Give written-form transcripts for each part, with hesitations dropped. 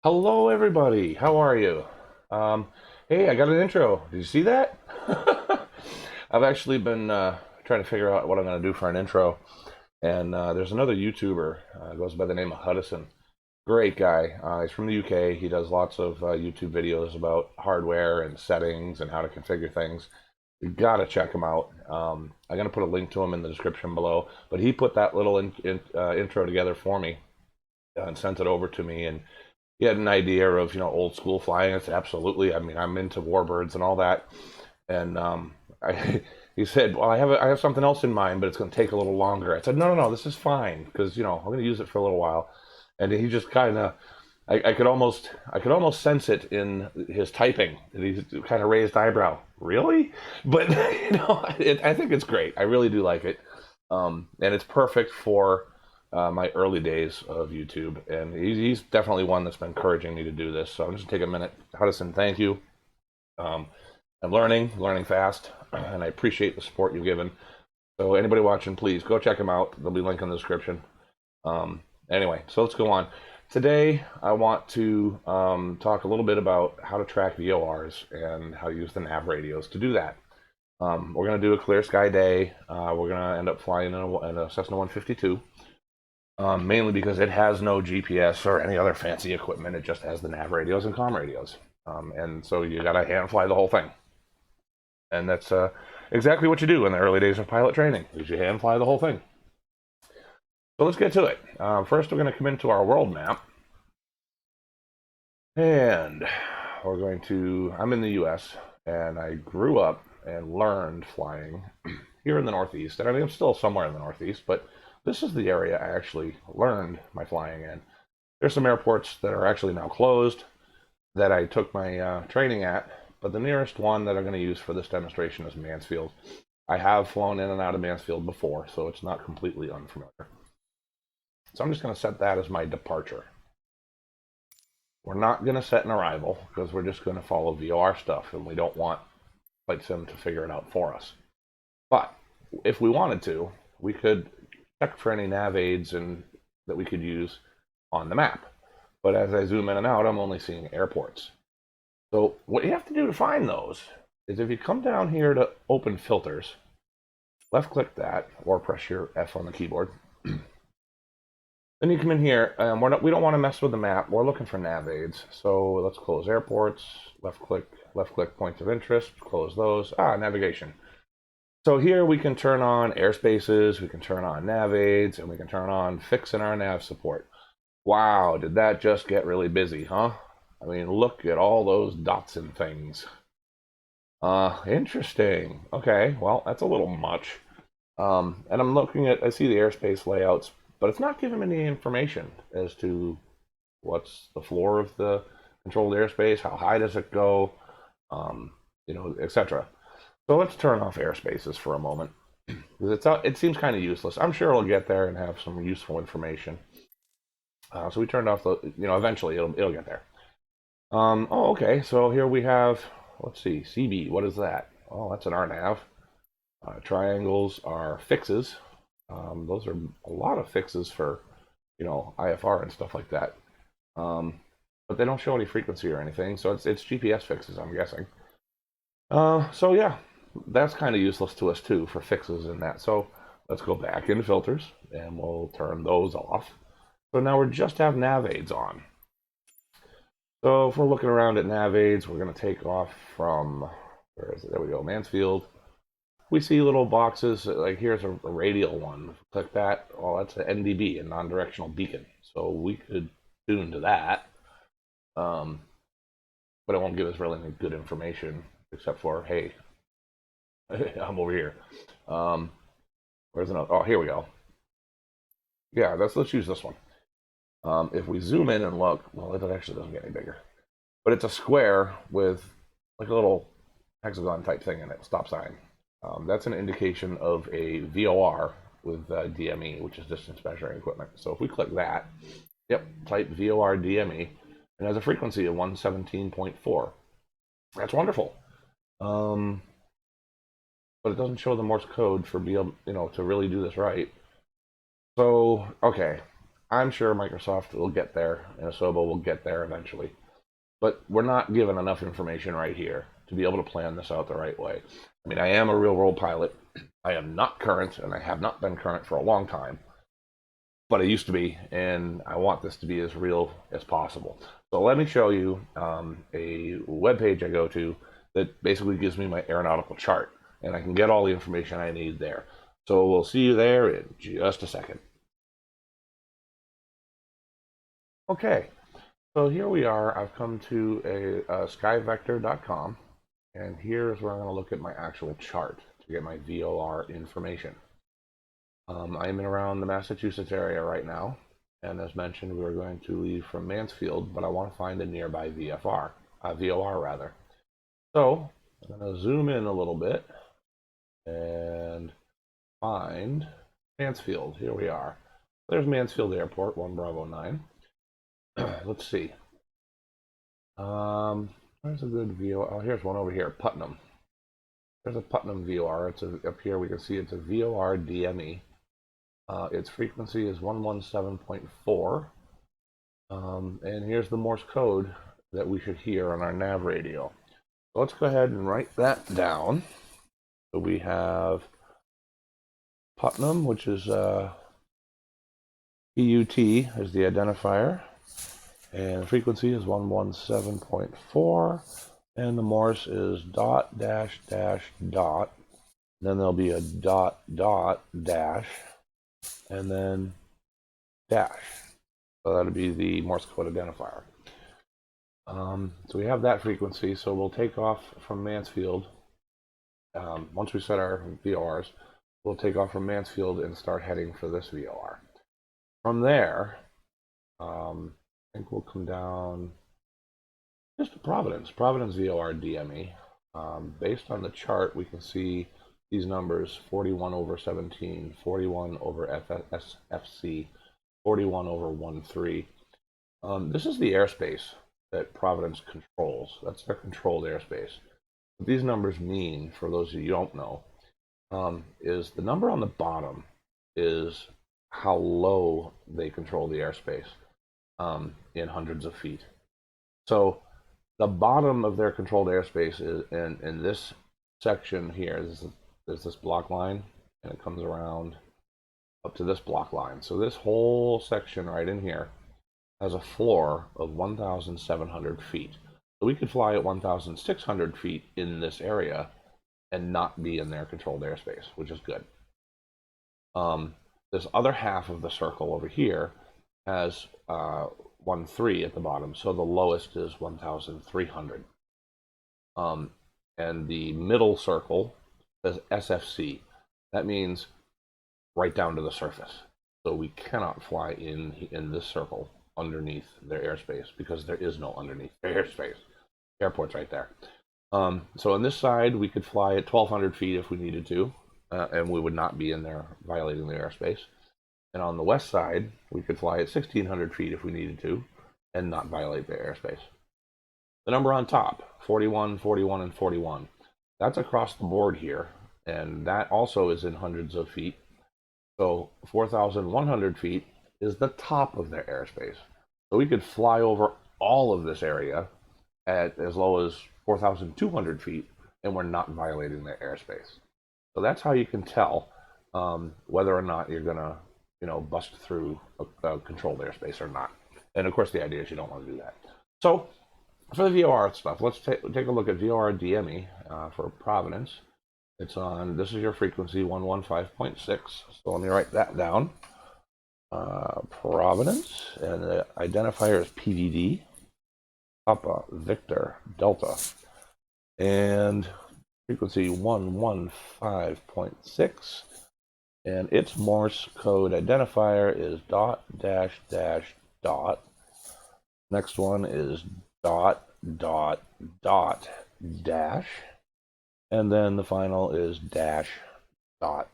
Hello, everybody. How are you? Um, hey, I got an intro. Did you see that? I've actually been trying to figure out what I'm going to do for an intro, and there's another YouTuber goes by the name of Huddison. Great guy. He's from the UK. He does lots of YouTube videos about hardware and settings and how to configure things. You gotta check him out. I'm gonna put a link to him in the description below. But he put that little intro together for me and sent it over to me, and he had an idea of old school flying. It's absolutely. I mean, I'm into warbirds and all that, and he said, "Well, I have something else in mind, but it's going to take a little longer." I said, "No, no, no, this is fine because I'm going to use it for a little while." And he just kind of, I could almost sense it in his typing. He kind of raised eyebrow. Really? But I think it's great. I really do like it, and it's perfect for my early days of YouTube, and he's definitely one that's been encouraging me to do this. So I'm just gonna take a minute. Huddison, thank you. I'm learning fast, and I appreciate the support you've given. So anybody watching, please go check him out. There'll be a link in the description. Anyway, so let's go on. Today, I want to talk a little bit about how to track VORs and how to use the nav radios to do that. We're going to do a clear sky day. We're going to end up flying in a Cessna 152. Mainly because it has no GPS or any other fancy equipment. It just has the nav radios and comm radios. And so you got to hand fly the whole thing. And that's exactly what you do in the early days of pilot training, is you hand fly the whole thing. So let's get to it. First, we're going to come into our world map. And we're going to, I'm in the US, and I grew up and learned flying here in the Northeast. And I mean, I'm still somewhere in the Northeast, but this is the area I actually learned my flying in. There's some airports that are actually now closed that I took my training at, but the nearest one that I'm going to use for this demonstration is Mansfield. I have flown in and out of Mansfield before, so it's not completely unfamiliar. So I'm just going to set that as my departure. We're not going to set an arrival because we're just going to follow VOR stuff, and we don't want Flight Sim to figure it out for us. But if we wanted to, we could check for any nav aids that we could use on the map. But as I zoom in and out, I'm only seeing airports. So what you have to do to find those is if you come down here to open filters, left click that or press your F on the keyboard. Then you come in here, and we don't want to mess with the map. We're looking for nav aids. So let's close airports, left click points of interest, close those. Navigation. So here we can turn on airspaces, we can turn on nav aids, and we can turn on fixing our nav support. Wow, did that just get really busy, huh? I mean, look at all those dots and things. Interesting. Okay, well, that's a little much. And I'm looking at, I see the airspace layouts, but it's not giving me any information as to what's the floor of the controlled airspace, how high does it go, etc. So let's turn off airspaces for a moment, because it seems kind of useless. I'm sure it'll get there and have some useful information. So we turned off eventually it'll get there. Okay, so here we have, let's see, CB, what is that? Oh, that's an RNAV. Triangles are fixes. Those are a lot of fixes for, IFR and stuff like that. But they don't show any frequency or anything, so it's GPS fixes, I'm guessing. So yeah, that's kind of useless to us too for fixes and that. So let's go back into filters and we'll turn those off. So now we just have nav aids on. So if we're looking around at nav aids, we're going to take off from, where is it? There we go, Mansfield. We see little boxes, like here's a radial one. Click that. Oh, that's an NDB, a non-directional beacon. So we could tune to that. But it won't give us really any good information except for, hey, I'm over here. Where's another? Oh, here we go. Yeah, let's use this one. If we zoom in and look, well, it actually doesn't get any bigger. But it's a square with like a little hexagon type thing in it, stop sign. That's an indication of a VOR with DME, which is distance measuring equipment. So if we click that, yep, type VOR DME, and has a frequency of 117.4. That's wonderful. But it doesn't show the Morse code for to really do this right. So, okay, I'm sure Microsoft will get there and Asobo will get there eventually. But we're not given enough information right here to be able to plan this out the right way. I mean, I am a real world pilot. I am not current, and I have not been current for a long time, but I used to be, and I want this to be as real as possible. So let me show you a web page I go to that basically gives me my aeronautical chart, and I can get all the information I need there. So we'll see you there in just a second. Okay, so here we are. I've come to skyvector.com, and here's where I'm going to look at my actual chart to get my VOR information. I'm in around the Massachusetts area right now, and as mentioned, we're going to leave from Mansfield, but I want to find a nearby VOR rather. So I'm going to zoom in a little bit and find Mansfield. Here we are. There's Mansfield Airport, 1 Bravo 9. Let's see. Where's a good VOR? Oh, here's one over here, Putnam. There's a Putnam VOR. It's up here. We can see it's a VOR DME. Its frequency is 117.4. And here's the Morse code that we should hear on our nav radio. So let's go ahead and write that down. So we have Putnam, which is PUT as the identifier. And the frequency is 117.4. And the Morse is dot, dash, dash, dot. Then there'll be a dot, dot, dash. And then dash. So that'll be the Morse code identifier. So we have that frequency, so we'll take off from Mansfield. Once we set our VORs, we'll take off from Mansfield and start heading for this VOR. From there, I think we'll come down just to Providence VOR DME. Based on the chart, we can see these numbers: 41 over 17, 41 over SFC, 41 over 13. This is the airspace that Providence controls. That's their controlled airspace. What these numbers mean, for those of you who don't know, is the number on the bottom is how low they control the airspace in hundreds of feet. So the bottom of their controlled airspace is in this section here. There's this block line, and it comes around up to this block line. So this whole section right in here has a floor of 1,700 feet. So we could fly at 1,600 feet in this area and not be in their controlled airspace, which is good. This other half of the circle over here has 13 at the bottom, so the lowest is 1,300. And the middle circle says SFC. That means right down to the surface. So we cannot fly in this circle underneath their airspace, because there is no underneath their airspace. Airport's right there. So on this side, we could fly at 1,200 feet if we needed to, and we would not be in there violating their airspace. And on the west side, we could fly at 1,600 feet if we needed to, and not violate their airspace. The number on top, 41, 41, and 41. That's across the board here, and that also is in hundreds of feet. So 4,100 feet is the top of their airspace. So we could fly over all of this area at as low as 4,200 feet, and we're not violating their airspace. So that's how you can tell whether or not you're gonna, bust through a controlled airspace or not. And of course, the idea is you don't want to do that. So for the VOR stuff, let's take a look at VOR DME for Providence. It's on, this is your frequency, 115.6. So let me write that down. Providence, and the identifier is PVD, Papa Victor Delta, and frequency 115.6, and its Morse code identifier is dot, dash, dash, dot. Next one is dot, dot, dot, dash, and then the final is dash, dot,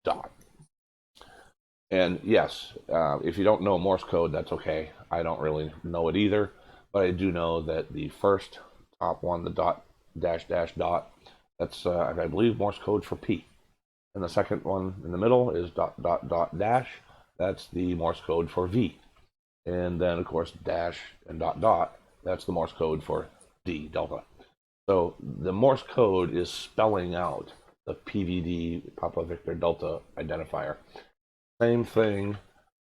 dot. And yes, if you don't know Morse code, that's okay. I don't really know it either, but I do know that the first top one, the dot, dash, dash, dot, that's, I believe, Morse code for P. And the second one in the middle is dot, dot, dot, dash. that's the Morse code for V. And then, of course, dash and dot dot, that's the Morse code for D, delta. So the Morse code is spelling out the PVD, Papa Victor Delta identifier. Same thing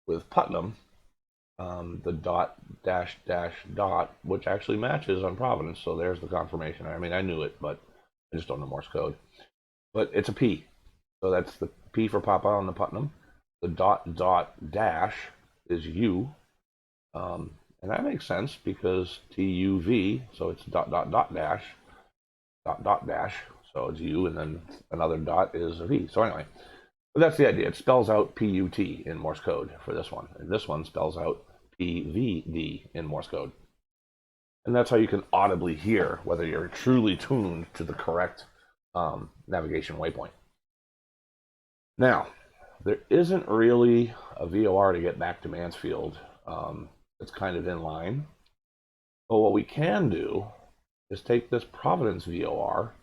with Putnam, the dot, dash, dash, dot, which actually matches on Providence. So there's the confirmation. I mean, I knew it, but I just don't know Morse code. But it's a P. So that's the P for Papa on the Putnam. The dot, dot, dash is U. And that makes sense because TUV, so it's dot, dot, dot, dash, dot, dot, dash. So it's U, and then another dot is a V. So anyway, but that's the idea. It spells out PUT in Morse code for this one. And this one spells out PVD in Morse code. And that's how you can audibly hear whether you're truly tuned to the correct navigation waypoint. Now, there isn't really a VOR to get back to Mansfield. It's kind of in line. But what we can do is take this Providence VOR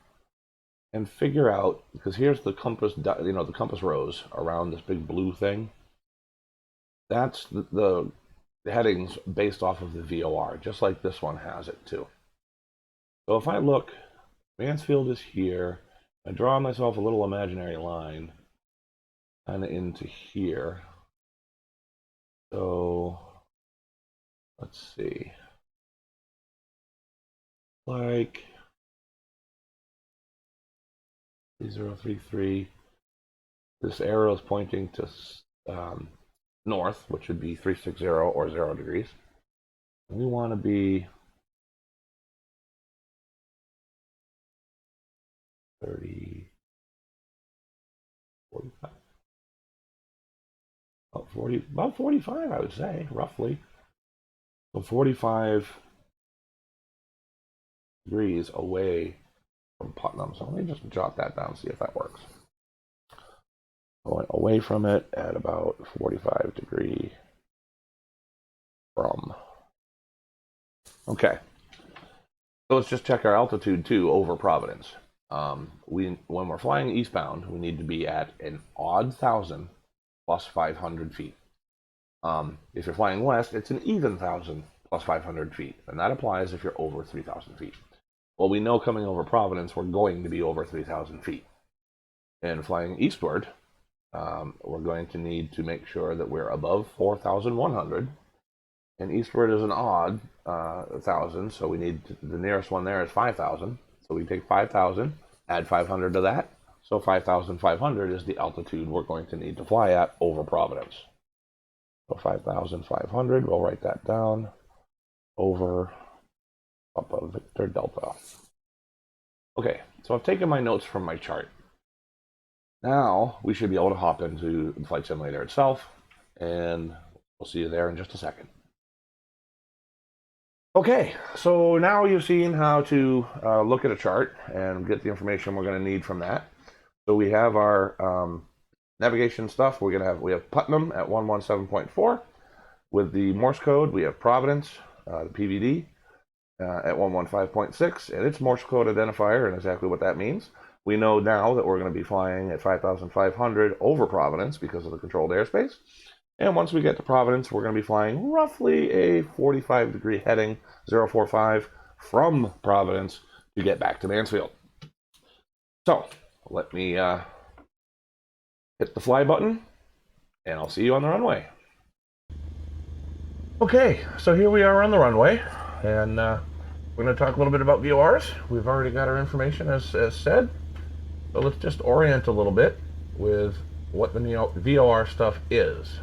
and figure out, because here's the compass, the compass rose around this big blue thing. That's the headings based off of the VOR, just like this one has it too. So if I look, Mansfield is here. I draw myself a little imaginary line kind of into here. So let's see, like 3033, this arrow is pointing to north, which would be 360 or 0 degrees. And we want to be 30, 45, about 45, I would say, roughly. So 45 degrees away from Putnam. So let me just jot that down, see if that works. Going away from it at about 45 degree from. Okay. So let's just check our altitude too over Providence. When we're flying eastbound, we need to be at an odd 1,000 plus 500 feet. If you're flying west, it's an even 1,000 plus 500 feet, and that applies if you're over 3,000 feet. Well, we know coming over Providence, we're going to be over 3,000 feet. And flying eastward, we're going to need to make sure that we're above 4,100. And eastward is an odd 1,000, so we need the nearest one there is 5,000. So we take 5,000, add 500 to that. So 5,500 is the altitude we're going to need to fly at over Providence. So 5,500, we'll write that down, over Papa Victor Delta. Okay, so I've taken my notes from my chart. Now we should be able to hop into the flight simulator itself, and we'll see you there in just a second. Okay, so now you've seen how to look at a chart and get the information we're going to need from that. So we have our navigation stuff. We have Putnam at 117.4 with the Morse code. We have Providence, the PVD, at 115.6, and its Morse code identifier and exactly what that means. We know now that we're going to be flying at 5,500 over Providence because of the controlled airspace. And once we get to Providence, we're going to be flying roughly a 45 degree heading, 045, from Providence to get back to Mansfield. So let me hit the fly button, and I'll see you on the runway. Okay, so here we are on the runway, and we're going to talk a little bit about VORs. We've already got our information as said. So let's just orient a little bit with what the VOR stuff is.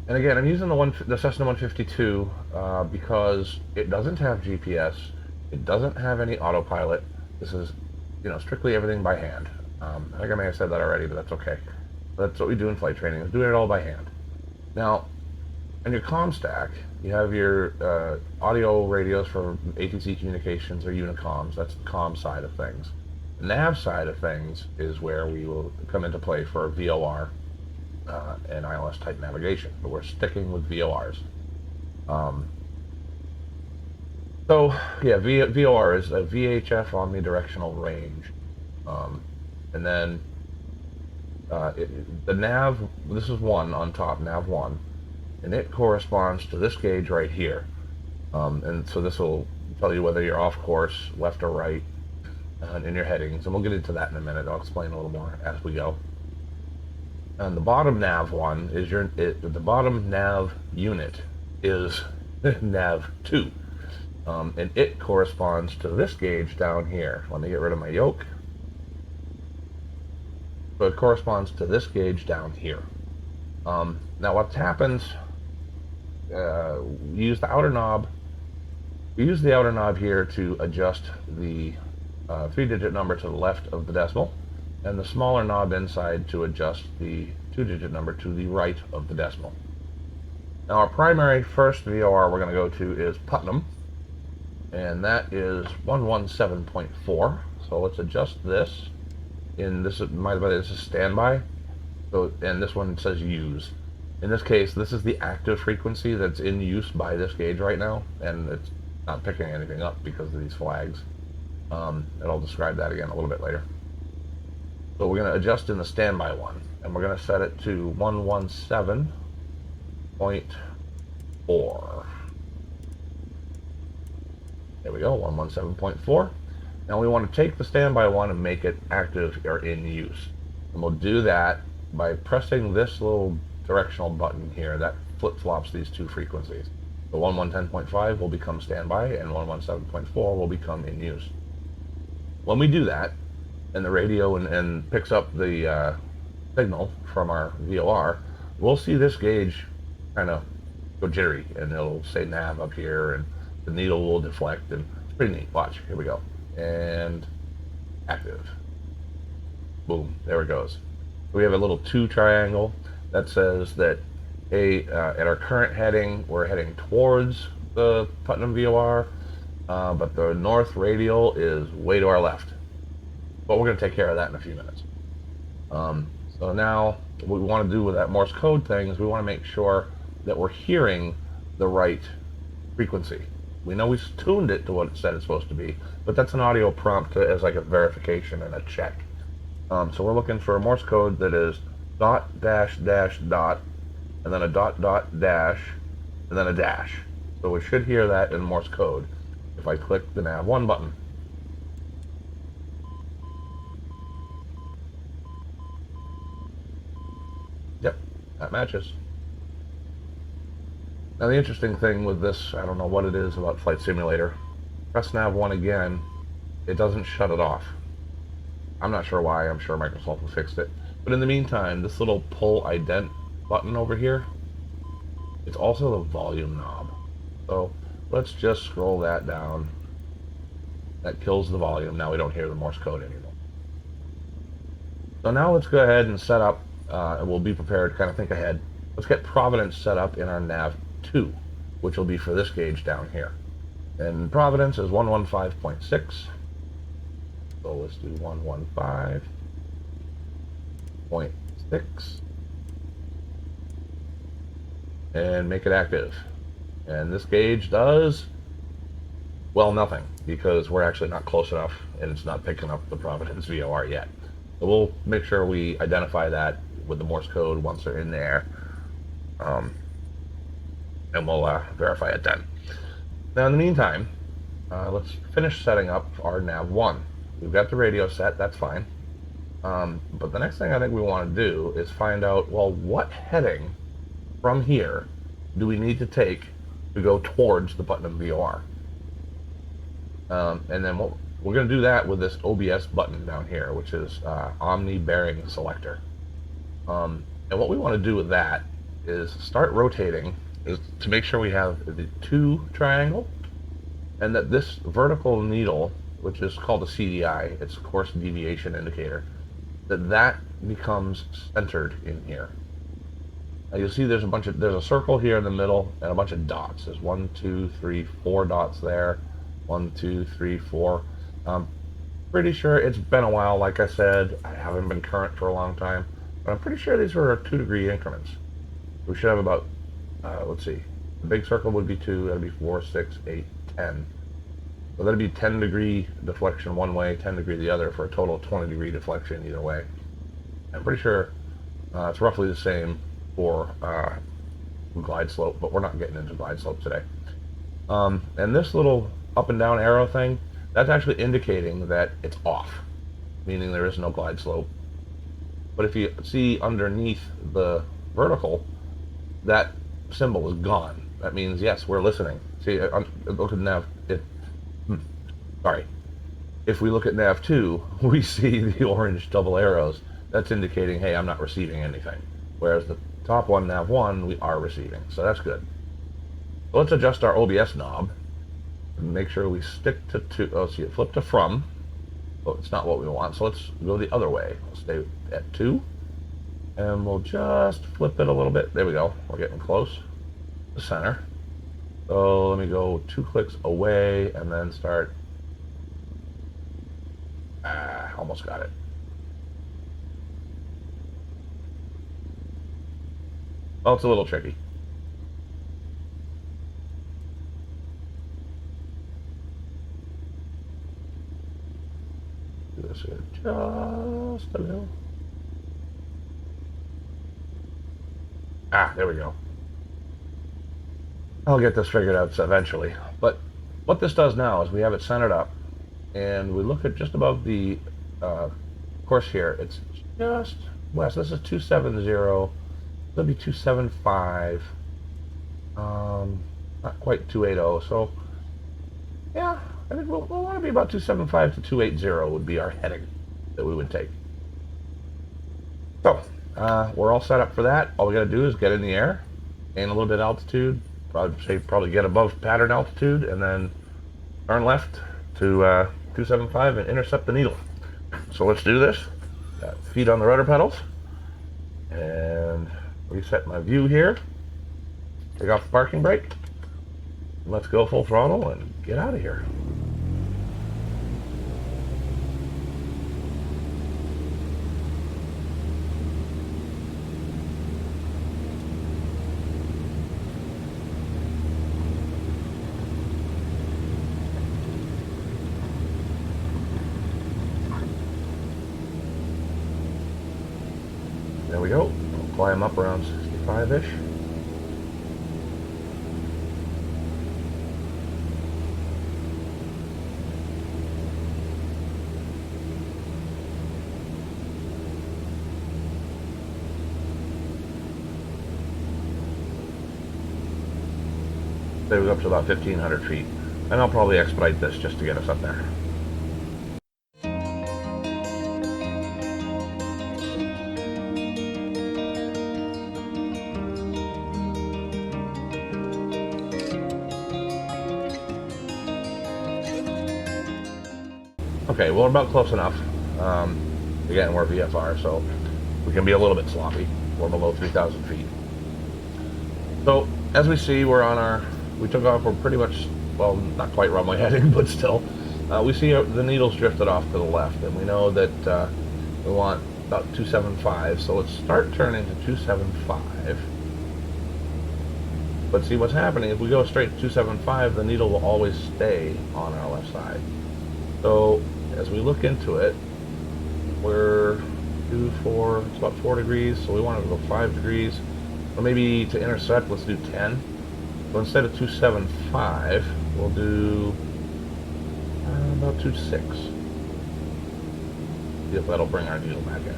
And again, I'm using the Cessna 152 because it doesn't have GPS. It doesn't have any autopilot. This is, strictly everything by hand. I think I may have said that already, but that's okay. That's what we do in flight training, is doing it all by hand. Now, on your comm stack, you have your audio radios for ATC communications or Unicomms. That's the comm side of things. The nav side of things is where we will come into play for VOR and ILS type navigation, but we're sticking with VORs. So yeah, VOR is a VHF omnidirectional range, and then the nav, this is 1 on top, nav 1, and it corresponds to this gauge right here. And so this will tell you whether you're off course, left or right, in your headings, and we'll get into that in a minute. I'll explain a little more as we go. And the bottom nav 1 is the bottom nav unit is nav 2. And it corresponds to this gauge down here. Let me get rid of my yoke. So it corresponds to this gauge down here. Now what happens, we use the outer knob. We use the outer knob here to adjust the 3-digit number to the left of the decimal, and the smaller knob inside to adjust the 2-digit number to the right of the decimal. Now our primary first VOR we're going to go to is Putnam, and that is 117.4. So let's adjust this. This is standby. So, and this one says use. In this case, this is the active frequency that's in use by this gauge right now, and it's not picking anything up because of these flags. And I'll describe that again a little bit later. So we're going to adjust in the standby one, and we're going to set it to 117.4. There we go, 117.4. Now we want to take the standby one and make it active or in use. And we'll do that by pressing this little directional button here that flip-flops these two frequencies. The 110.5 will become standby and 117.4 will become in use. When we do that, and the radio and picks up the signal from our VOR, we'll see this gauge kind of go jittery, and it'll say nav up here, and the needle will deflect, and it's pretty neat. Watch, here we go. And active. Boom, there it goes. We have a little 2 triangle that says that, hey, at our current heading, we're heading towards the Putnam VOR, but the north radial is way to our left. But we're going to take care of that in a few minutes. So now what we want to do with that Morse code thing is we want to make sure that we're hearing the right frequency. We know we tuned it to what it said it's supposed to be, but that's an audio prompt as like a verification and a check. So we're looking for a Morse code that is dot dash dash dot, and then a dot dot dash, and then a dash. So we should hear that in Morse code if I click the nav 1 button. Yep, that matches. Now the interesting thing with this, I don't know what it is about Flight Simulator, press nav 1 again, it doesn't shut it off. I'm not sure why, I'm sure Microsoft will fix it. But in the meantime, this little pull ident button over here, it's also the volume knob. So let's just scroll that down. That kills the volume, now we don't hear the Morse code anymore. So now let's go ahead and set up, and we'll be prepared, kind of think ahead. Let's get Providence set up in our nav 2, which will be for this gauge down here. And Providence is 115.6. So let's do 115.6 and make it active. And this gauge does, well, nothing, because we're actually not close enough and it's not picking up the Providence VOR yet. So we'll make sure we identify that with the Morse code once they're in there. And we'll verify it then. Now in the meantime, let's finish setting up our nav 1. We've got the radio set, that's fine. But the next thing I think we want to do is find out, well, what heading from here do we need to take to go towards the Putnam VOR? And then we're going to do that with this OBS button down here, which is Omni Bearing Selector. And what we want to do with that is start rotating to make sure we have the 2 triangle, and that this vertical needle, which is called a CDI, it's course deviation indicator, that becomes centered in here. Now you'll see there's a circle here in the middle and a bunch of dots. There's 1, 2, 3, 4 dots there. 1, 2, 3, 4. Pretty sure it's been a while, like I said. I haven't been current for a long time, but I'm pretty sure these are 2-degree increments. We should have about, let's see, the big circle would be 2, that'd be 4, 6, 8, 10. So that'd be 10-degree deflection one way, 10-degree the other, for a total of 20-degree deflection either way. I'm pretty sure It's roughly the same for glide slope, but we're not getting into glide slope today. And this little up and down arrow thing, that's actually indicating that it's off, meaning there is no glide slope. But if you see underneath the vertical, that symbol is gone. That means, yes, we're listening. See, look at nav. Sorry. If we look at nav 2, we see the orange double arrows. That's indicating, hey, I'm not receiving anything. Whereas the top one, nav 1, we are receiving. So that's good. So let's adjust our OBS knob and make sure we stick to 2. Oh, see, it flipped to from. But it's not what we want. So let's go the other way. We'll stay at 2. And we'll just flip it a little bit. There we go. We're getting close. The center. So let me go 2 clicks away and then start. Almost got it. Well, it's a little tricky. Do this here just a little. There we go. I'll get this figured out eventually. But what this does now is we have it centered up, and we look at just above the course here. It's just west. This is 270. It'll be 275. Not quite 280. So yeah, I think we'll want to be about 275 to 280 would be our heading that we would take. So we're all set up for that. All we got to do is get in the air, gain a little bit of altitude, probably get above pattern altitude, and then turn left to 275 and intercept the needle. So let's do this. Got feet on the rudder pedals, and reset my view here. Take off the parking brake. Let's go full throttle and get out of here. There we go. We'll climb up around 65-ish. Say we go up to about 1,500 feet. And I'll probably expedite this just to get us up there. Okay, well, we're about close enough. Again, we're VFR, so we can be a little bit sloppy. We're below 3,000 feet. So, as we see, we took off, we're pretty much, well, not quite runway heading, but still. We see the needle's drifted off to the left, and we know that we want about 275, so let's start turning to 275. But see what's happening, if we go straight to 275, the needle will always stay on our left side. So, as we look into it, we're it's about 4 degrees, so we want to go 5 degrees. Or maybe to intercept, let's do 10. So instead of 275, we'll do about 26. See if that'll bring our needle back in.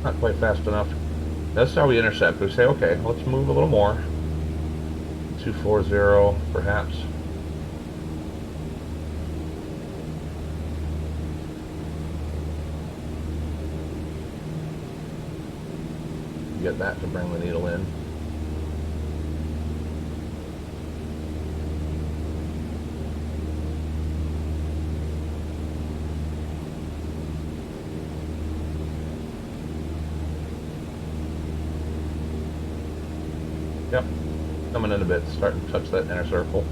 Not quite fast enough. That's how we intercept. We say, okay, let's move a little more. 240, perhaps. Get that to bring the needle in. Yep, coming in a bit, starting to touch that inner circle.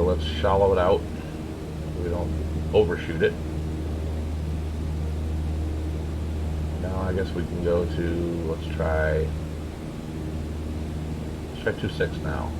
So let's shallow it out so we don't overshoot it. Now I guess we can go to, let's try 2.6 now.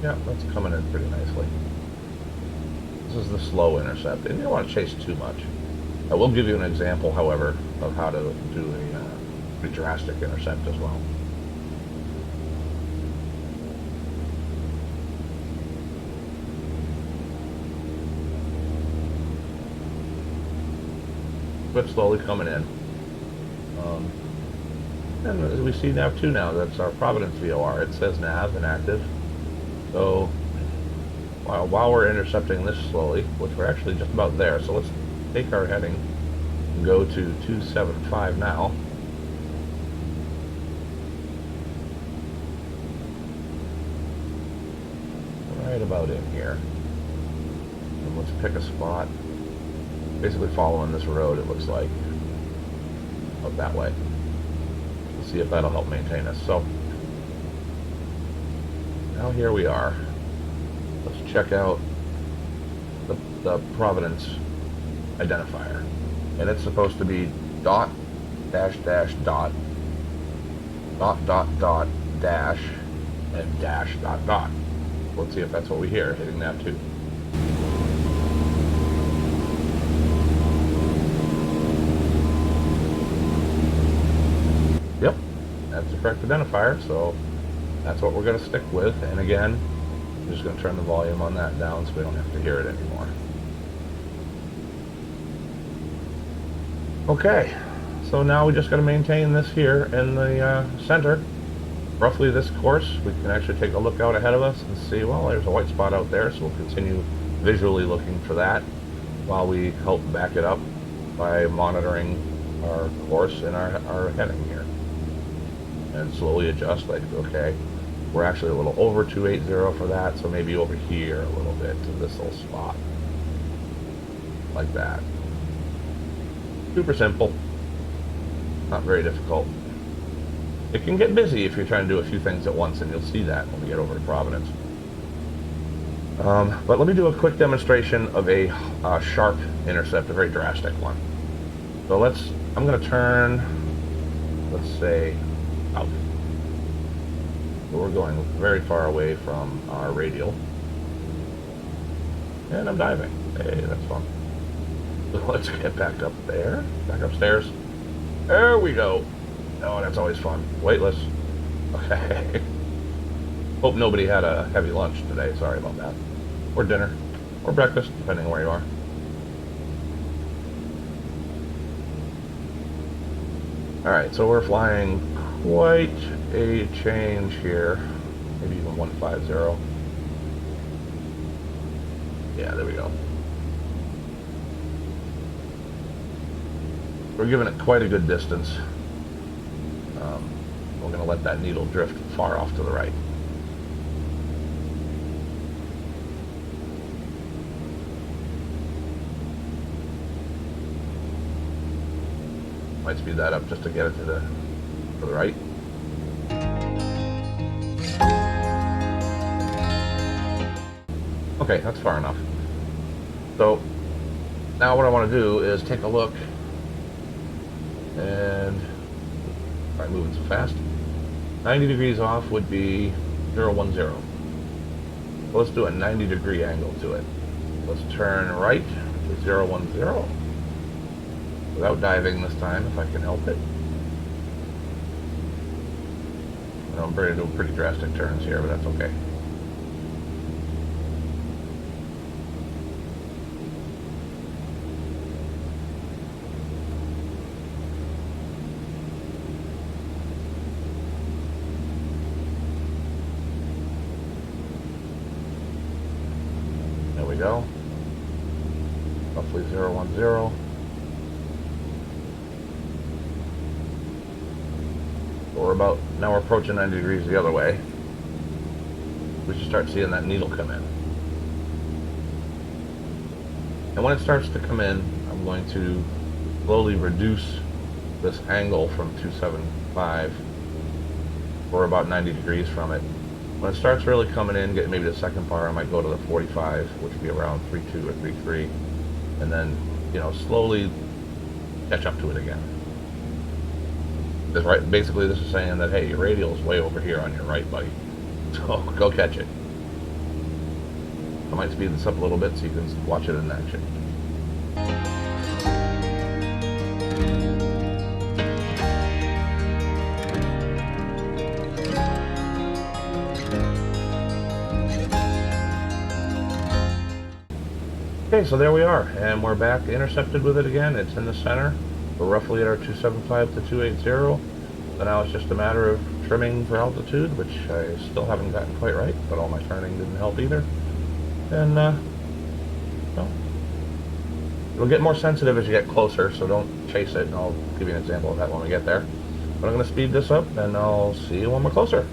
Yeah, that's coming in pretty nicely. This is the slow intercept, and you don't want to chase too much. I will give you an example, however, of how to do a pretty drastic intercept as well. But slowly coming in. And as we see nav 2 now, that's our Providence VOR. It says nav inactive. So while we're intercepting this slowly, which we're actually just about there, so let's take our heading and go to 275 now. Right about in here. And let's pick a spot. Basically following this road, it looks like. Up that way. Let's see if that'll help maintain us. So now here we are. Let's check out the Providence identifier. And it's supposed to be dot, dash, dash, dot, dot, dot, dot, dash, and dash, dot, dot. Let's see if that's what we hear, hitting that too. Yep, that's the correct identifier, so that's what we're going to stick with. And again, I'm just going to turn the volume on that down so we don't have to hear it anymore. Okay, so now we just got to maintain this here in the center. Roughly this course. We can actually take a look out ahead of us and see, well, there's a white spot out there, so we'll continue visually looking for that while we help back it up by monitoring our course and our heading here. And slowly adjust, like, okay, we're actually a little over 280 for that, so maybe over here a little bit to this little spot. Like that. Super simple. Not very difficult. It can get busy if you're trying to do a few things at once, and you'll see that when we get over to Providence. But let me do a quick demonstration of a sharp intercept, a very drastic one. So I'm going to turn, let's say, out. So we're going very far away from our radial. And I'm diving. Hey, that's fun. So let's get back up there. Back upstairs. There we go. Oh, that's always fun. Weightless. Okay. Hope nobody had a heavy lunch today. Sorry about that. Or dinner. Or breakfast, depending on where you are. Alright, so we're flying quite a change here. Maybe even 150. Yeah, there we go. We're giving it quite a good distance. We're going to let that needle drift far off to the right. Might speed that up just to get it to the right. Okay, that's far enough. So now what I want to do is take a look, and I'm moving so fast. 90 degrees off would be 010. So let's do a 90-degree angle to it. Let's turn right to 010. Without diving this time, if I can help it. I'm ready to do pretty drastic turns here, but that's okay. There we go. roughly 010. So now we're approaching 90 degrees the other way. We should start seeing that needle come in. And when it starts to come in, I'm going to slowly reduce this angle from 275. We're about 90 degrees from it. When it starts really coming in, getting maybe the second bar, I might go to the 45, which would be around 3.2 or 3.3, and then, you know, slowly catch up to it again. Basically, this is saying that, hey, your radial's way over here on your right, buddy. So go catch it. I might speed this up a little bit so you can watch it in action. Okay, so there we are, and we're back intercepted with it again. It's in the center. We're roughly at our 275 to 280. So now it's just a matter of trimming for altitude, which I still haven't gotten quite right, but all my turning didn't help either. And, well, it'll get more sensitive as you get closer, so don't chase it, and I'll give you an example of that when we get there. But I'm going to speed this up, and I'll see you when we're closer.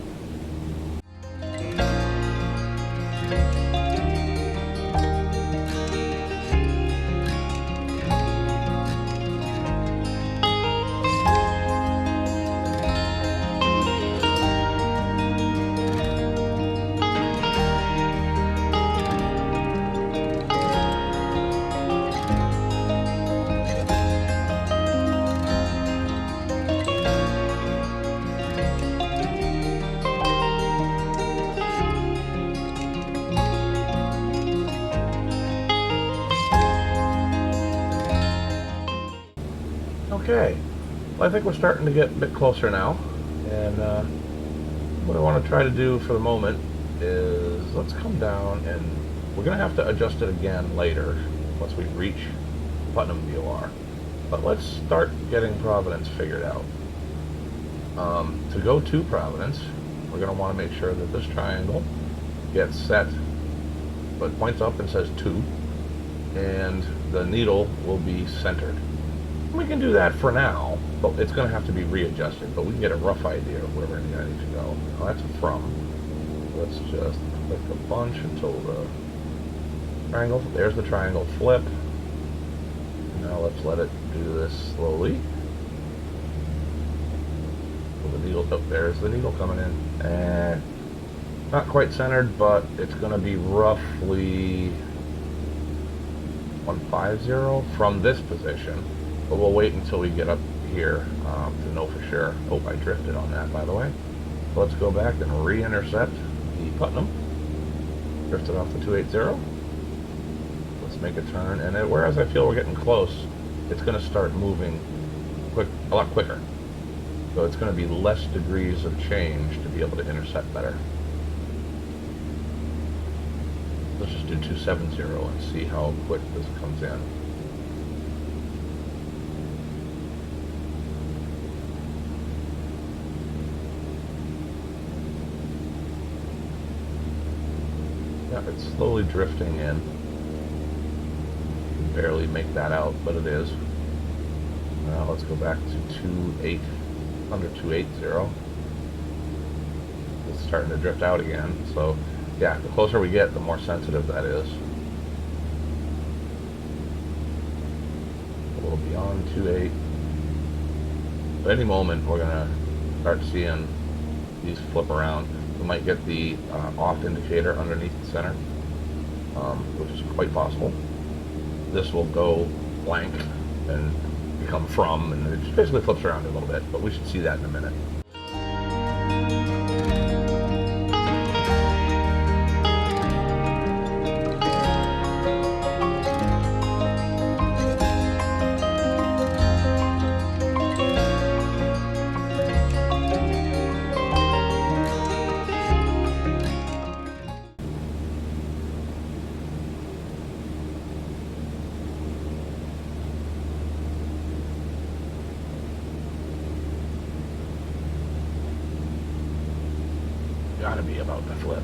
Okay, well, I think we're starting to get a bit closer now, and what I want to try to do for the moment is let's come down, and we're going to have to adjust it again later once we reach Putnam VOR. But let's start getting Providence figured out. To go to Providence, we're going to want to make sure that this triangle gets set, so it points up and says 2, and the needle will be centered. We can do that for now, but it's going to have to be readjusted, but we can get a rough idea of where we're going to need to go. Now that's a from. Let's just click a bunch until the triangle, there's the triangle flip. Now let's let it do this slowly. So the needle, oh, there's the needle coming in. And not quite centered, but it's going to be roughly 150 from this position. But we'll wait until we get up here to know for sure. Oh, I drifted on that, by the way. So let's go back and re-intercept the Putnam. Drifted off the 280. Let's make a turn, and whereas I feel we're getting close, it's going to start moving a lot quicker. So it's going to be less degrees of change to be able to intercept better. Let's just do 270 and see how quick this comes in. Yeah, it's slowly drifting in. You can barely make that out, but it is. Now let's go back to under 280. It's starting to drift out again. So yeah, the closer we get, the more sensitive that is. A little beyond 2.8. At any moment, we're gonna start seeing these flip around. We might get the off indicator underneath the center, which is quite possible. This will go blank and become from, and it just basically flips around a little bit, but we should see that in a minute. Gotta be about to flip.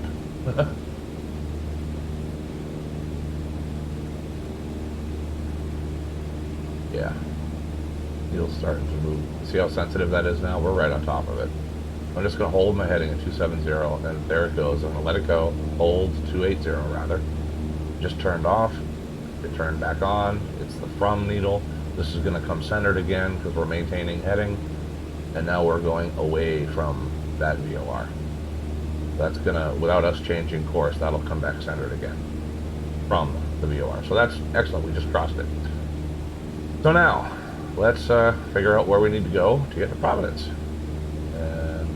Yeah. Needle's starting to move. See how sensitive that is now? We're right on top of it. I'm just going to hold my heading at 270, and there it goes. I'm going to let it go. Hold 280 rather. Just turned off. It turned back on. It's the from needle. This is going to come centered again because we're maintaining heading. And now we're going away from that VOR. That's going to, without us changing course, that'll come back centered again from the VOR. So that's excellent. We just crossed it. So now, let's figure out where we need to go to get to Providence. And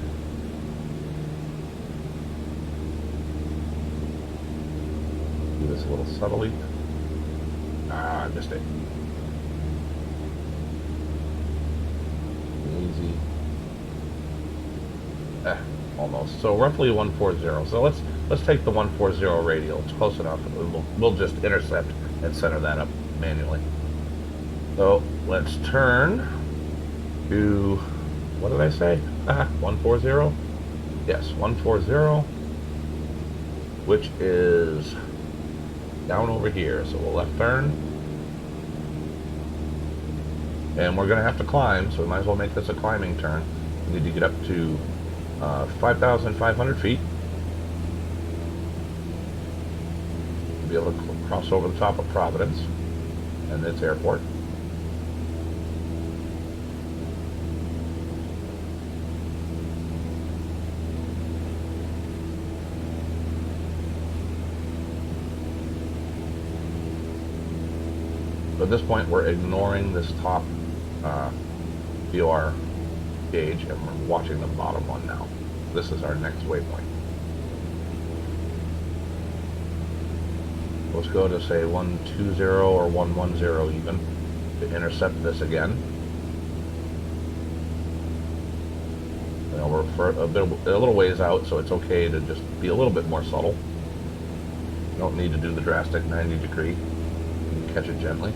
do this a little subtly. I missed it. Easy. Almost. So roughly 140. So let's take the 140 radial. It's close enough. We'll just intercept and center that up manually. So let's turn to, what did I say? 140? Yes, 140, which is down over here. So we'll left turn. And we're going to have to climb, so we might as well make this a climbing turn. We need to get up to 5,500 feet. To be able to cross over the top of Providence and its airport. So at this point, we're ignoring this top VOR gauge, and we're watching the bottom one now. This is our next waypoint. Let's go to say 120 or 110 even to intercept this again. You know, we're for a little ways out, so it's okay to just be a little bit more subtle. You don't need to do the drastic 90 degree. You can catch it gently.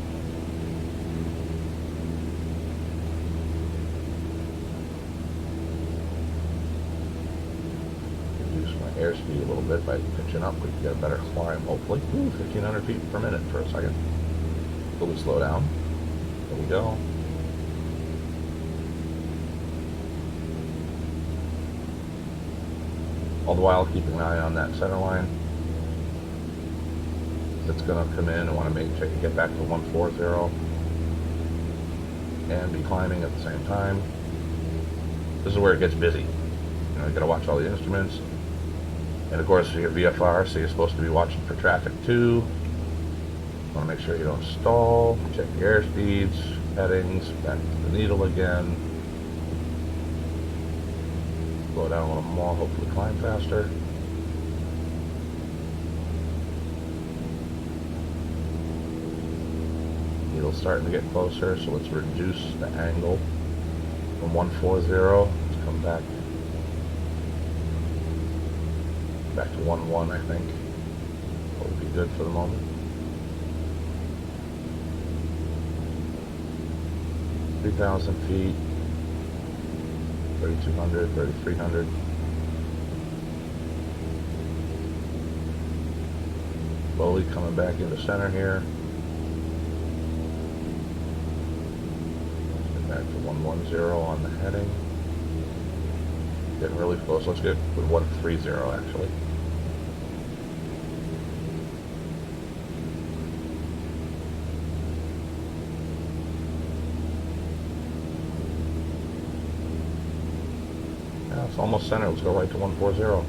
Airspeed a little bit by pitching up. We can get a better climb, hopefully. 1,500 feet per minute for a second. Will we slow down? There we go. All the while keeping an eye on that center line. It's going to come in and want to make sure you get back to 140 and be climbing at the same time. This is where it gets busy. You know, you got to watch all the instruments. And of course, your VFR, so you're supposed to be watching for traffic too. Want to make sure you don't stall. Check your airspeeds, headings, back to the needle again. Slow down a little more, hopefully climb faster. Needle's starting to get closer, so let's reduce the angle from 140. Let's come back to 1-1, I think. That would be good for the moment. 3,000 feet, 3,200, 3,300. Slowly coming back into center here. Get back to 110 on the heading. Getting really close. Let's get with 130 actually. It's almost center. Let's go right to 140. There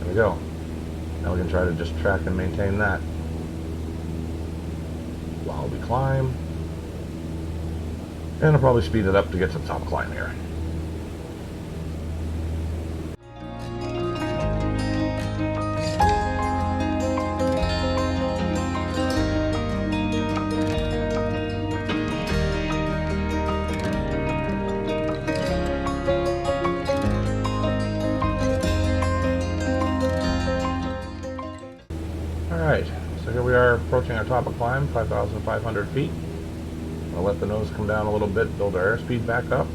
we go. Now we can try to just track and maintain that while we climb. And I'll probably speed it up to get to the top climb here. Alright, so here we are approaching our top of climb, 5,500 feet. I'll let the nose come down a little bit, build our airspeed back up.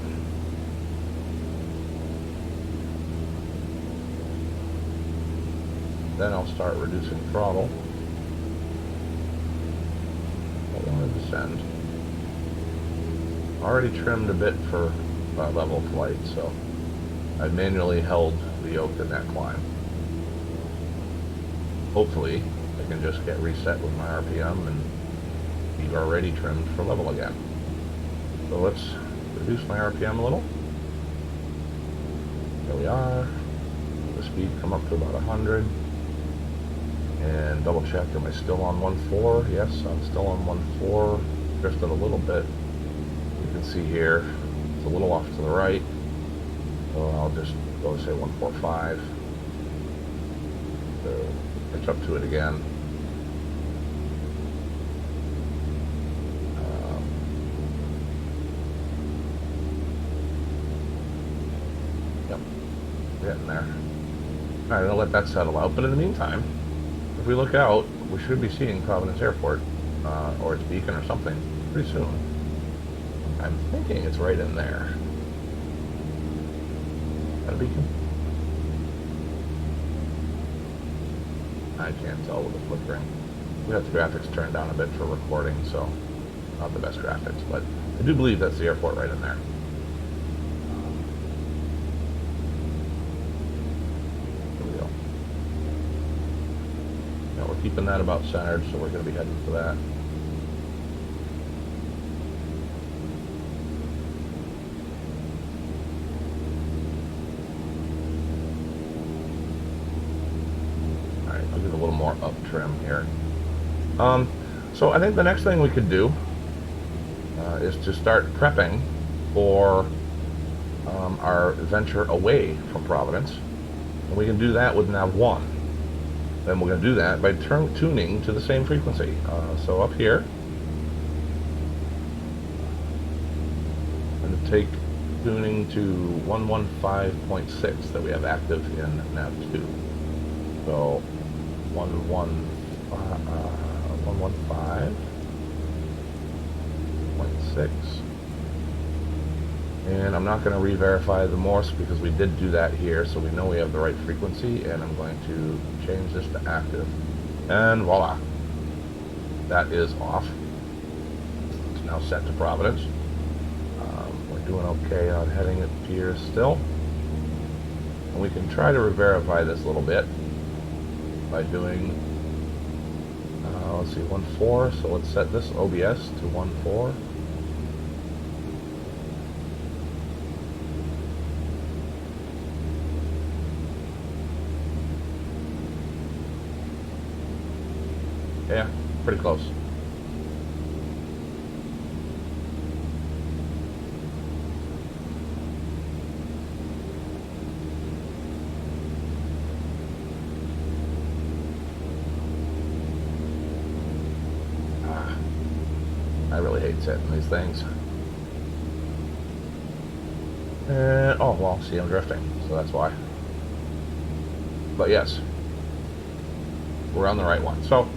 Then I'll start reducing throttle. we want to descend. Already trimmed a bit for level flight, so I manually held the yoke in that climb. Hopefully, I can just get reset with my RPM and be already trimmed for level again. So let's reduce my RPM a little. There we are. The speed come up to about 100. And double check, am I still on 1.4? Yes, I'm still on 1.4. Drifted a little bit. You can see here, it's a little off to the right. So I'll just go say 1.45. So pitch up to it again. Yep, getting there. Alright, I'm gonna let that settle out, but in the meantime, if we look out, we should be seeing Providence Airport, or its beacon or something, pretty soon. I'm thinking it's right in there. Is that a beacon? I can't tell with the flickering. We have the graphics turned down a bit for recording, so not the best graphics, but I do believe that's the airport right in there. We're keeping that about centered, so we're going to be heading for that. Alright, I'll give it a little more up trim here. So I think the next thing we could do is to start prepping for our venture away from Providence. And we can do that with nav 1. And we're going to do that by tuning to the same frequency. So up here, I'm going to take tuning to 115.6 that we have active in nav 2. So 115.6. And I'm not going to re-verify the Morse because we did do that here, so we know we have the right frequency, and I'm going to change this to active. And voila. That is off. It's now set to Providence. We're doing okay on heading it here still. And we can try to re-verify this a little bit by doing, let's see, 1.4. So let's set this OBS to 1.4. Yeah, pretty close. I really hate setting these things. Oh, well, see, I'm drifting, so that's why. But yes, we're on the right one. So,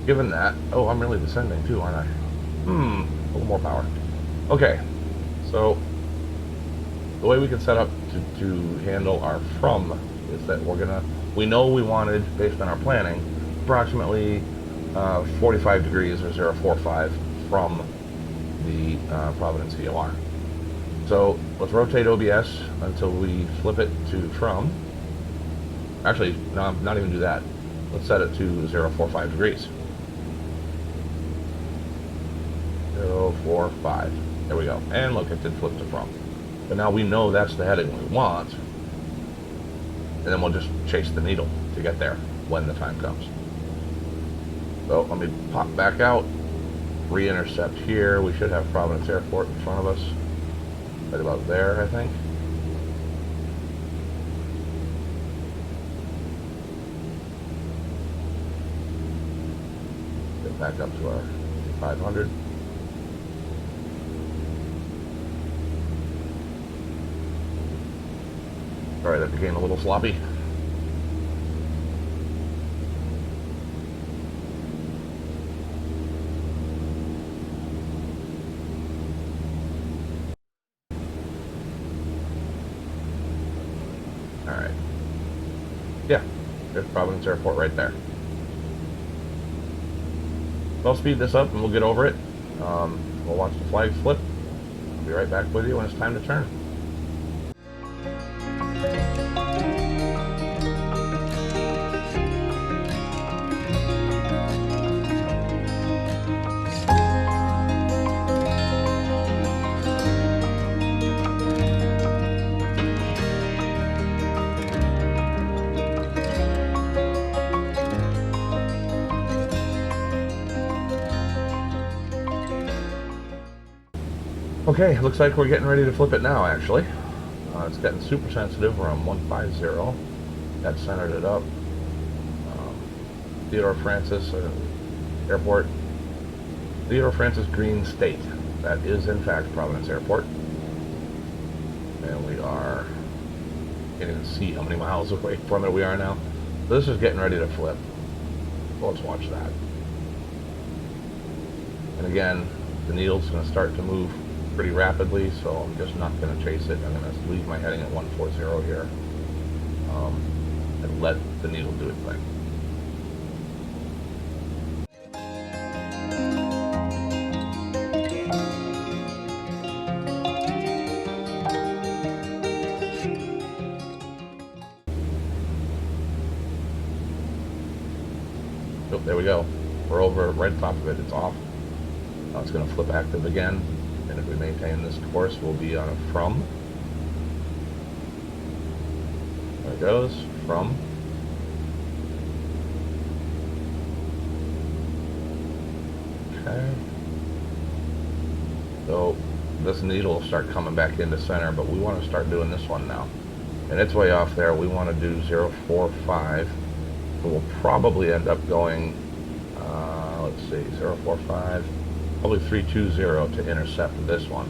given that, oh, I'm really descending too, aren't I? A little more power. Okay, so the way we can set up to handle our from is that we know we wanted, based on our planning, approximately 45 degrees or 0.45 from the Providence VOR. So let's rotate OBS until we flip it to from. Actually, no, not even do that. Let's set it to 0.45 degrees. 0.45. There we go. And look, it did flip to from. But now we know that's the heading we want. And then we'll just chase the needle to get there when the time comes. So let me pop back out, re-intercept here. We should have Providence Airport in front of us. Right about there, I think. Get back up to our 500. Sorry, that became a little sloppy. Alright. Yeah, there's Providence Airport right there. So I'll speed this up and we'll get over it. We'll watch the flags flip. I'll be right back with you when it's time to turn. Okay, looks like we're getting ready to flip it now, actually. It's getting super sensitive. We're on 150. That centered it up. Theodore Francis Airport. Theodore Francis Green State. That is, in fact, Providence Airport. And we are, can't even see how many miles away from it we are now. So this is getting ready to flip. So let's watch that. And again, the needle's going to start to move pretty rapidly, so I'm just not going to chase it. I'm going to leave my heading at 140 here, and let the needle do its thing. Oh, there we go. We're over right on top of it. It's off. Now it's going to flip active again. And if we maintain this course, we'll be on a from. There it goes, from. Okay. So this needle will start coming back into center, but we want to start doing this one now. And it's way off there. We want to do 045. So we'll probably end up going, let's see, 045. Probably 320 to intercept this one.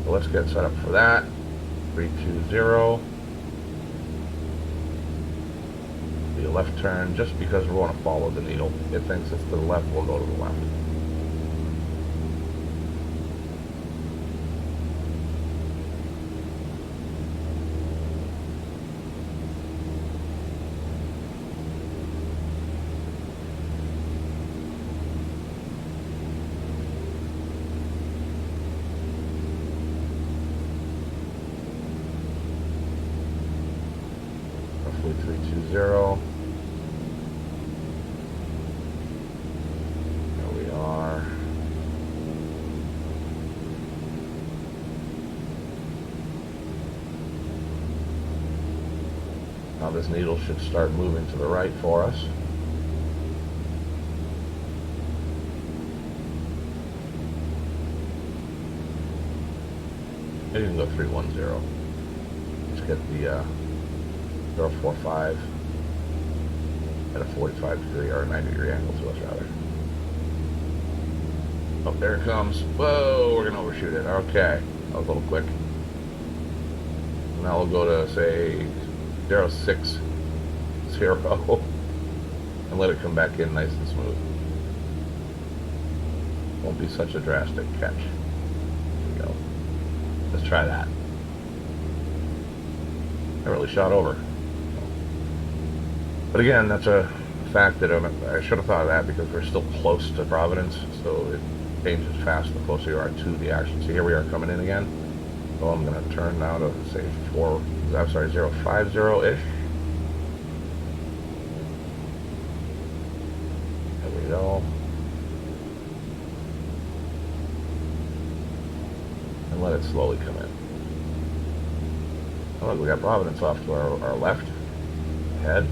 So let's get set up for that. 320. Be a left turn just because we want to follow the needle. It thinks it's to the left, we'll go to the left. Roughly 320. There we are. Now this needle should start moving to the right for us. Maybe we can go 310. Let's get the 045 at a 45 degree or a 90 degree angle to us, rather. Oh, there it comes. Whoa, we're going to overshoot it. Okay, that was a little quick. Now we'll go to, say, 060 and let it come back in nice and smooth. Won't be such a drastic catch. There we go. Let's try that. I really shot over. But again, that's a fact that I should have thought of that because we're still close to Providence, so it changes fast the closer you are to the action. So here we are coming in again. So I'm going to turn now to say 050-ish. There we go. And let it slowly come in. Oh, look, we got Providence off to our left. Ahead.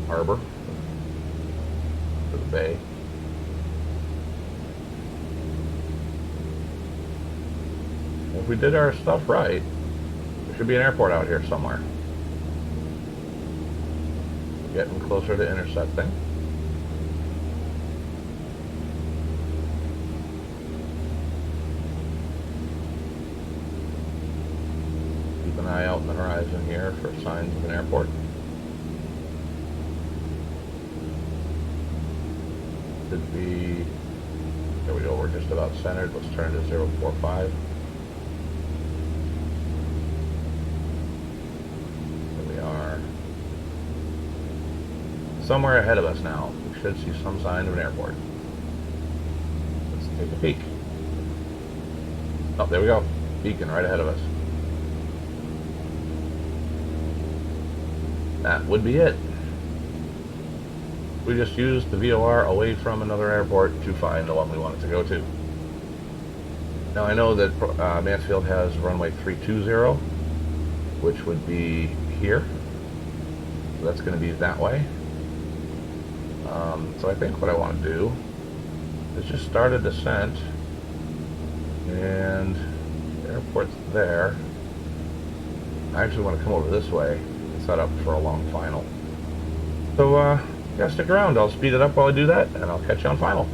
Harbor. To the bay. If we did our stuff right, there should be an airport out here somewhere. We're getting closer to intercepting. Keep an eye out on the horizon here for signs of an airport. Could be There we go, we're just about centered. Let's turn it to 045. There we are. Somewhere ahead of us now. We should see some sign of an airport. Let's take a peek. Oh, there we go. Beacon right ahead of us. That would be it. We just used the VOR away from another airport to find the one we wanted to go to. Now I know that Mansfield has runway 320, which would be here. So that's going to be that way. So I think what I want to do is just start a descent, and the airport's there. I actually want to come over this way and set up for a long final. So yeah, stick around. I'll speed it up while I do that, and I'll catch you on final.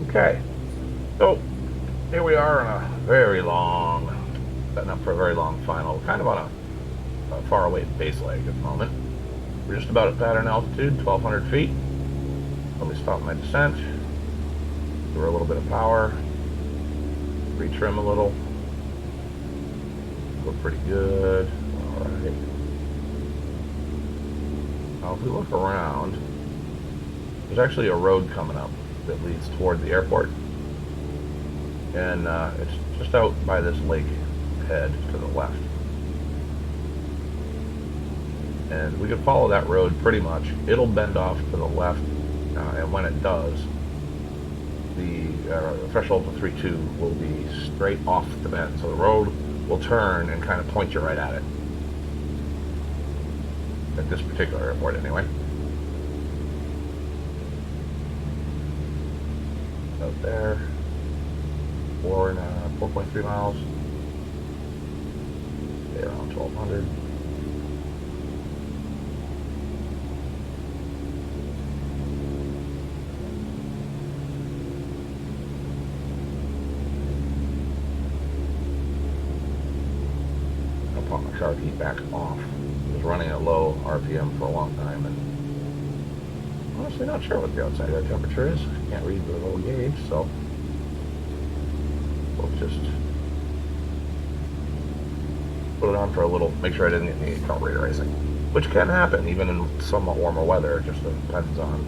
Okay, so here we are on a very long, setting up for a very long final, kind of on a far away base leg at the moment. We're just about at pattern altitude, 1,200 feet. Let me stop my descent, give her a little bit of power, retrim a little. We're pretty good. All right. Now if we look around, there's actually a road coming up that leads toward the airport, and it's just out by this lake head to the left, and we could follow that road pretty much. It'll bend off to the left, and when it does, the threshold to 3.2 will be straight off the bend, so the road will turn and kind of point you right at it, at this particular airport anyway. Out there, 4.3 miles, around 1,200. I'll pop my car key back off. It was running at low RPM for a long time, and honestly not sure what the outside air temperature is. Can't read the little gauge, so we'll just put it on for a little, make sure I didn't get any carburetor racing, which can happen even in somewhat warmer weather. It just depends on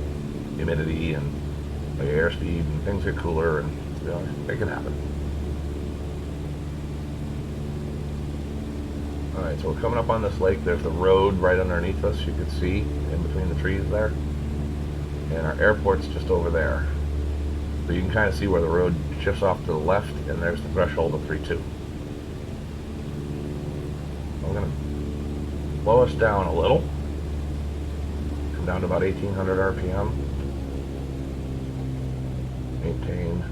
humidity and the airspeed, and things get cooler, and you know, it can happen. Alright, so we're coming up on this lake. There's the road right underneath us, you can see in between the trees there. And our airport's just over there. So you can kind of see where the road shifts off to the left, and there's the threshold of 3.2. I'm going to slow us down a little. Come down to about 1,800 RPM. Maintain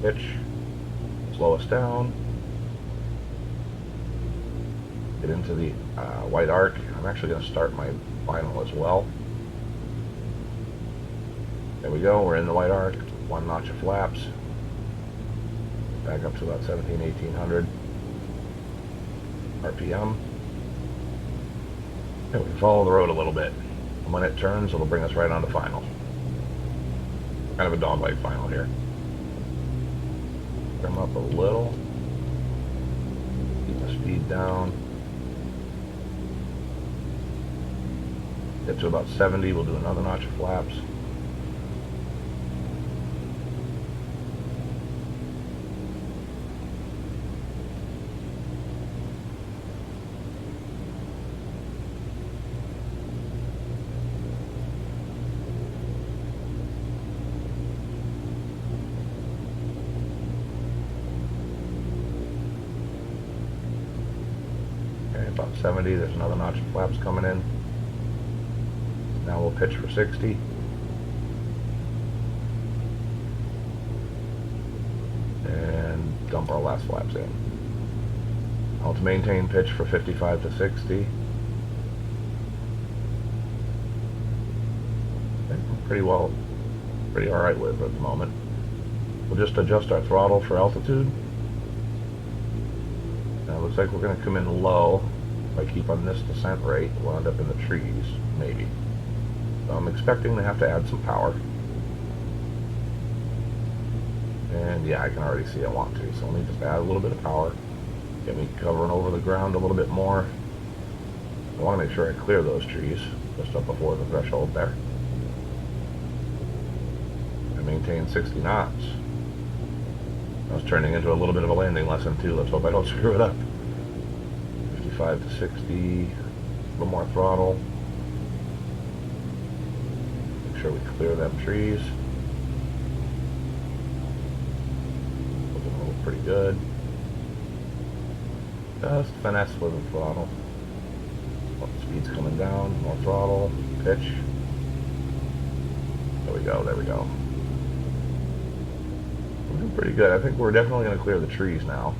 pitch. Slow us down. Get into the white arc. I'm actually going to start my final as well. There we go, we're in the white arc, one notch of flaps, back up to about 1,800 RPM. And we can follow the road a little bit. And when it turns, it'll bring us right onto final. Kind of a dogleg final here. Trim up a little, keep the speed down. Get to about 70, we'll do another notch of flaps. about 70. There's another notch of flaps coming in. Now we'll pitch for 60. And dump our last flaps in. Now to maintain pitch for 55 to 60. Pretty alright with at the moment. We'll just adjust our throttle for altitude. Now it looks like we're going to come in low. If I keep on this descent rate, we'll end up in the trees, maybe. So I'm expecting to have to add some power. And yeah, I can already see I want to, so let me just add a little bit of power. Get me covering over the ground a little bit more. I want to make sure I clear those trees just up before the threshold there. And maintain 60 knots. I was turning into a little bit of a landing lesson too. Let's hope I don't screw it up. 55 to 60. A little more throttle. Make sure we clear them trees. Looking look pretty good. Just finesse with the throttle. Oh, speed's coming down. More throttle. Pitch. There we go. There we go. We're doing pretty good. I think we're definitely going to clear the trees now.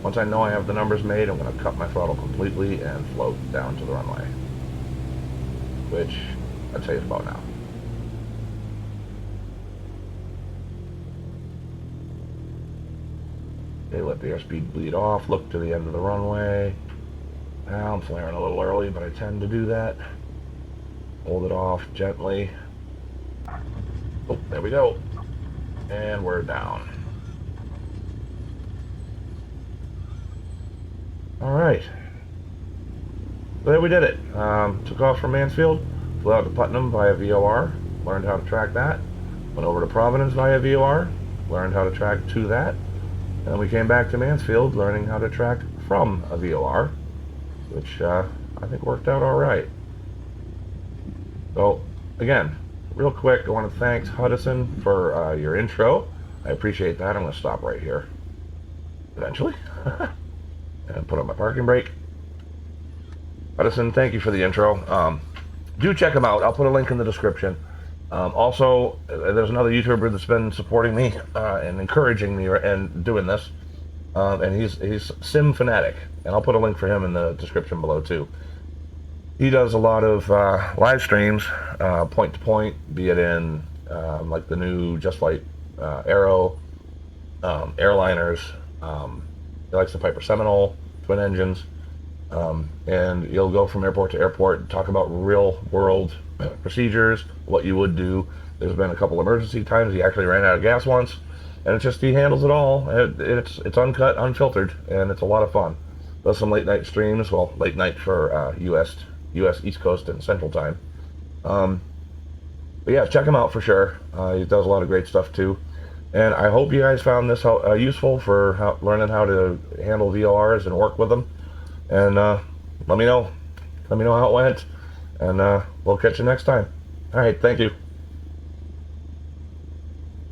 Once I know I have the numbers made, I'm going to cut my throttle completely and float down to the runway. Which I'd say is about now. Okay, let the airspeed bleed off. Look to the end of the runway. Now I'm flaring a little early, but I tend to do that. Hold it off gently. Oh, there we go. And we're down. Alright. So there we did it. Took off from Mansfield, flew out to Putnam via VOR, learned how to track that. Went over to Providence via VOR, learned how to track to that. And we came back to Mansfield, learning how to track from a VOR, which I think worked out alright. So, again, real quick, I want to thank Huddison for your intro. I appreciate that. I'm going to stop right here. Eventually. And put on my parking brake. Huddison, thank you for the intro. Do check him out. I'll put a link in the description. Also, there's another YouTuber that's been supporting me and encouraging me and doing this. And he's SimFanatic. And I'll put a link for him in the description below too. He does a lot of live streams, point to point, be it in like the new Just Flight Aero, airliners. He likes the Piper Seminole, twin engines, and you'll go from airport to airport, talk about real world procedures, what you would do. There's been a couple emergency times he actually ran out of gas once, and it's just he handles it all. It's uncut, unfiltered, and it's a lot of fun. Does some late night streams, well, late night for US East Coast and Central Time. But yeah, check him out for sure. He does a lot of great stuff too. And I hope you guys found this useful for learning how to handle VORs and work with them. And let me know how it went. And we'll catch you next time. All right, thank you.